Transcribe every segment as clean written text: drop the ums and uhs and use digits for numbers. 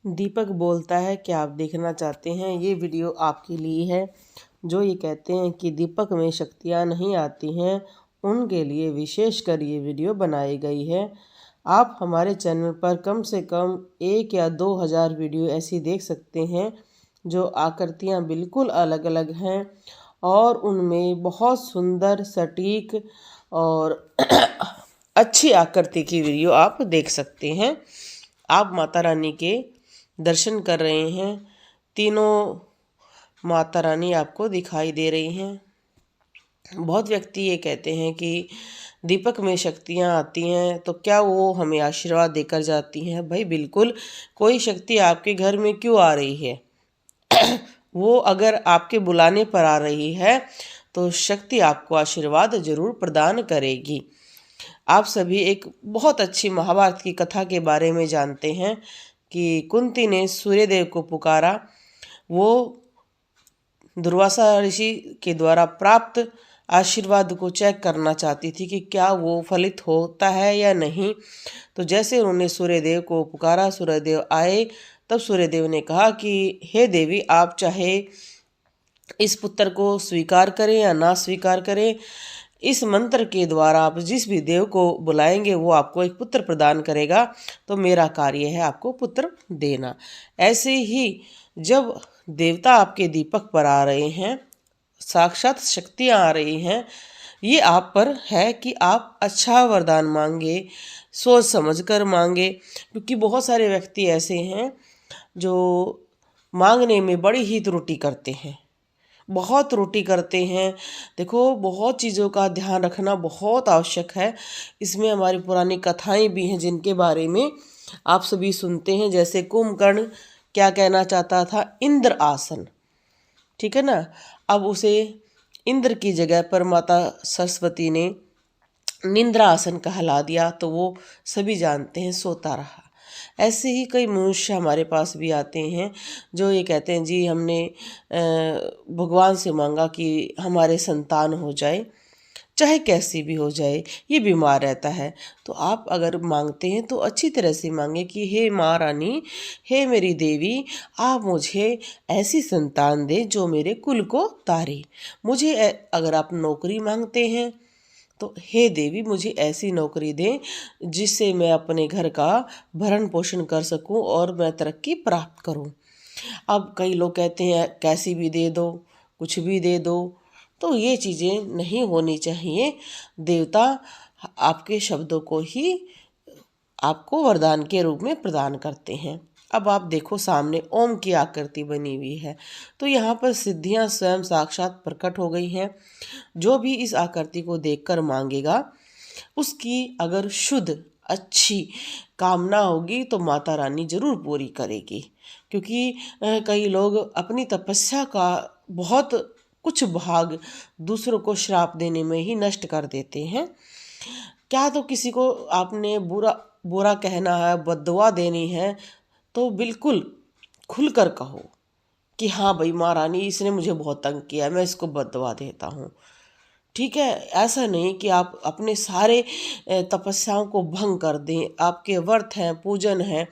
दीपक बोलता है कि आप देखना चाहते हैं, ये वीडियो आपके लिए है। जो ये कहते हैं कि दीपक में शक्तियाँ नहीं आती हैं, उनके लिए विशेषकर ये वीडियो बनाई गई है। आप हमारे चैनल पर कम से कम 1 या 2 हज़ार वीडियो ऐसी देख सकते हैं जो आकृतियाँ बिल्कुल अलग अलग हैं और उनमें बहुत सुंदर, सटीक और अच्छी आकृति की वीडियो आप देख सकते हैं। आप माता रानी के दर्शन कर रहे हैं, तीनों माता रानी आपको दिखाई दे रही हैं। बहुत व्यक्ति ये कहते हैं कि दीपक में शक्तियाँ आती हैं, तो क्या वो हमें आशीर्वाद देकर जाती हैं? भाई बिल्कुल, कोई शक्ति आपके घर में क्यों आ रही है? वो अगर आपके बुलाने पर आ रही है तो शक्ति आपको आशीर्वाद जरूर प्रदान करेगी। आप सभी एक बहुत अच्छी महाभारत की कथा के बारे में जानते हैं कि कुंती ने सूर्यदेव को पुकारा। वो दुर्वासा ऋषि के द्वारा प्राप्त आशीर्वाद को चेक करना चाहती थी कि क्या वो फलित होता है या नहीं। तो जैसे उन्होंने सूर्यदेव को पुकारा, सूर्यदेव आए, तब सूर्यदेव ने कहा कि हे देवी, आप चाहे इस पुत्र को स्वीकार करें या ना स्वीकार करें, इस मंत्र के द्वारा आप जिस भी देव को बुलाएंगे वो आपको एक पुत्र प्रदान करेगा। तो मेरा कार्य है आपको पुत्र देना। ऐसे ही जब देवता आपके दीपक पर आ रहे हैं, साक्षात शक्तियाँ आ रही हैं, ये आप पर है कि आप अच्छा वरदान मांगे, सोच समझ कर मांगे। क्योंकि बहुत सारे व्यक्ति ऐसे हैं जो मांगने में बड़ी ही त्रुटि करते हैं, बहुत त्रुटि करते हैं। देखो, बहुत चीज़ों का ध्यान रखना बहुत आवश्यक है। इसमें हमारी पुरानी कथाएं भी हैं जिनके बारे में आप सभी सुनते हैं। जैसे कुंभकर्ण क्या कहना चाहता था? इंद्र आसन, ठीक है ना। अब उसे इंद्र की जगह पर माता सरस्वती ने निंद्रासन कहला दिया, तो वो सभी जानते हैं सोता रहा। ऐसे ही कई मनुष्य हमारे पास भी आते हैं जो ये कहते हैं, जी हमने भगवान से मांगा कि हमारे संतान हो जाए, चाहे कैसी भी हो जाए, ये बीमार रहता है। तो आप अगर मांगते हैं तो अच्छी तरह से मांगे कि हे माँ रानी, हे मेरी देवी, आप मुझे ऐसी संतान दे जो मेरे कुल को तारे। मुझे अगर आप नौकरी मांगते हैं तो हे देवी, मुझे ऐसी नौकरी दें जिससे मैं अपने घर का भरण पोषण कर सकूं और मैं तरक्की प्राप्त करूं। अब कई लोग कहते हैं कैसी भी दे दो, कुछ भी दे दो। तो ये चीज़ें नहीं होनी चाहिए। देवता आपके शब्दों को ही आपको वरदान के रूप में प्रदान करते हैं। अब आप देखो, सामने ओम की आकृति बनी हुई है, तो यहाँ पर सिद्धियाँ स्वयं साक्षात प्रकट हो गई हैं। जो भी इस आकृति को देखकर मांगेगा, उसकी अगर शुद्ध अच्छी कामना होगी तो माता रानी जरूर पूरी करेगी। क्योंकि कई लोग अपनी तपस्या का बहुत कुछ भाग दूसरों को श्राप देने में ही नष्ट कर देते हैं। क्या तो किसी को आपने बुरा बुरा कहना है, बद्दुआ देनी है, तो बिल्कुल खुलकर कहो कि हाँ भाई माँ रानी, इसने मुझे बहुत तंग किया है, मैं इसको बद्दुआ देता हूँ। ठीक है, ऐसा नहीं कि आप अपने सारे तपस्याओं को भंग कर दें। आपके व्रत हैं, पूजन है,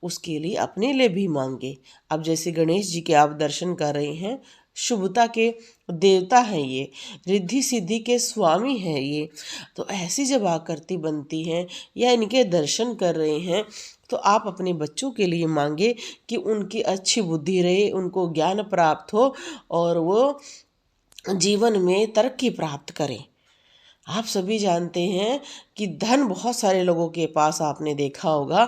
उसके लिए अपने लिए भी मांगे। अब जैसे गणेश जी के आप दर्शन कर रहे हैं, शुभता के देवता हैं ये, रिद्धि सिद्धि के स्वामी हैं ये। तो ऐसी जब आकृति बनती हैं या इनके दर्शन कर रहे हैं, तो आप अपने बच्चों के लिए मांगे कि उनकी अच्छी बुद्धि रहे, उनको ज्ञान प्राप्त हो और वो जीवन में तरक्की प्राप्त करें। आप सभी जानते हैं कि धन बहुत सारे लोगों के पास आपने देखा होगा,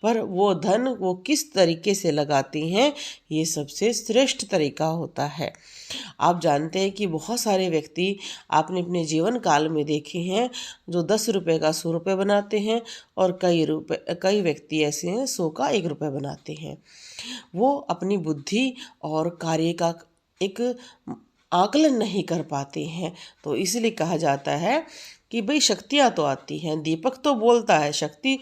पर वो धन वो किस तरीके से लगाती हैं, ये सबसे श्रेष्ठ तरीका होता है। आप जानते हैं कि बहुत सारे व्यक्ति आपने अपने जीवन काल में देखे हैं जो 10 रुपये का 100 रुपये बनाते हैं, और कई व्यक्ति ऐसे हैं 100 का 1 रुपये बनाते हैं। वो अपनी बुद्धि और कार्य का एक आकलन नहीं कर पाते हैं। तो इसलिए कहा जाता है कि भाई शक्तियाँ तो आती हैं, दीपक तो बोलता है, शक्ति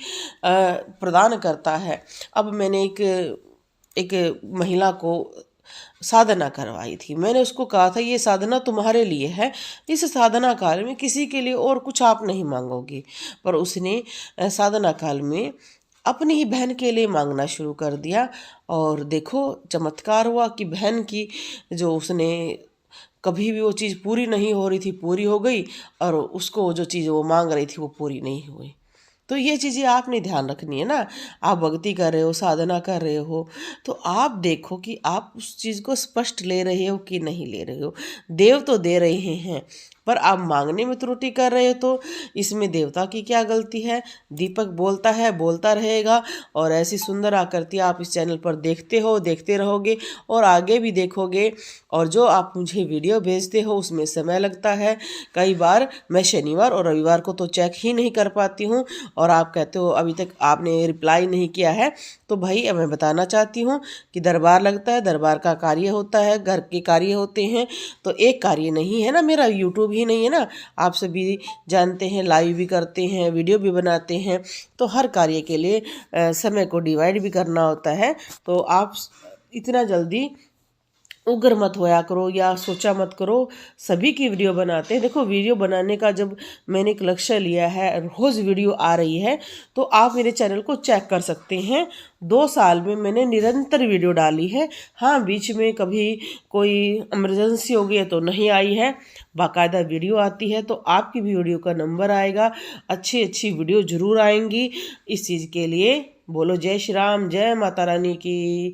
प्रदान करता है। अब मैंने एक महिला को साधना करवाई थी। मैंने उसको कहा था ये साधना तुम्हारे लिए है, इस साधना काल में किसी के लिए और कुछ आप नहीं मांगोगी। पर उसने साधना काल में अपनी ही बहन के लिए मांगना शुरू कर दिया। और देखो चमत्कार हुआ कि बहन की जो उसने कभी भी वो चीज़ पूरी नहीं हो रही थी पूरी हो गई, और उसको जो चीज़ वो मांग रही थी वो पूरी नहीं हुई। तो ये चीज़ें आपने ध्यान रखनी है ना। आप भक्ति कर रहे हो, साधना कर रहे हो, तो आप देखो कि आप उस चीज़ को स्पष्ट ले रहे हो कि नहीं ले रहे हो। देव तो दे रहे हैं, पर आप मांगने में त्रुटि कर रहे हो, तो इसमें देवता की क्या गलती है। दीपक बोलता है, बोलता रहेगा, और ऐसी सुंदर आकृति आप इस चैनल पर देखते हो, देखते रहोगे और आगे भी देखोगे। और जो आप मुझे वीडियो भेजते हो उसमें समय लगता है। कई बार मैं शनिवार और रविवार को तो चेक ही नहीं कर पाती हूँ, और आप कहते हो अभी तक आपने रिप्लाई नहीं किया है। तो भाई मैं बताना चाहती हूँ कि दरबार लगता है, दरबार का कार्य होता है, घर के कार्य होते हैं। तो एक कार्य नहीं है ना, मेरा यूट्यूब ही नहीं है ना, आप सभी जानते हैं, लाइव भी करते हैं, वीडियो भी बनाते हैं। तो हर कार्य के लिए समय को डिवाइड भी करना होता है। तो आप इतना जल्दी उग्र मत होया करो या सोचा मत करो। सभी की वीडियो बनाते हैं। देखो वीडियो बनाने का जब मैंने एक लक्ष्य लिया है, रोज़ वीडियो आ रही है, तो आप मेरे चैनल को चेक कर सकते हैं। 2 साल में मैंने निरंतर वीडियो डाली है। हाँ, बीच में कभी कोई इमरजेंसी हो गई है तो नहीं आई है, बाकायदा वीडियो आती है। तो आपकी भी वीडियो का नंबर आएगा, अच्छी अच्छी वीडियो ज़रूर आएंगी। इस चीज़ के लिए बोलो जय श्री राम, जय माता रानी की।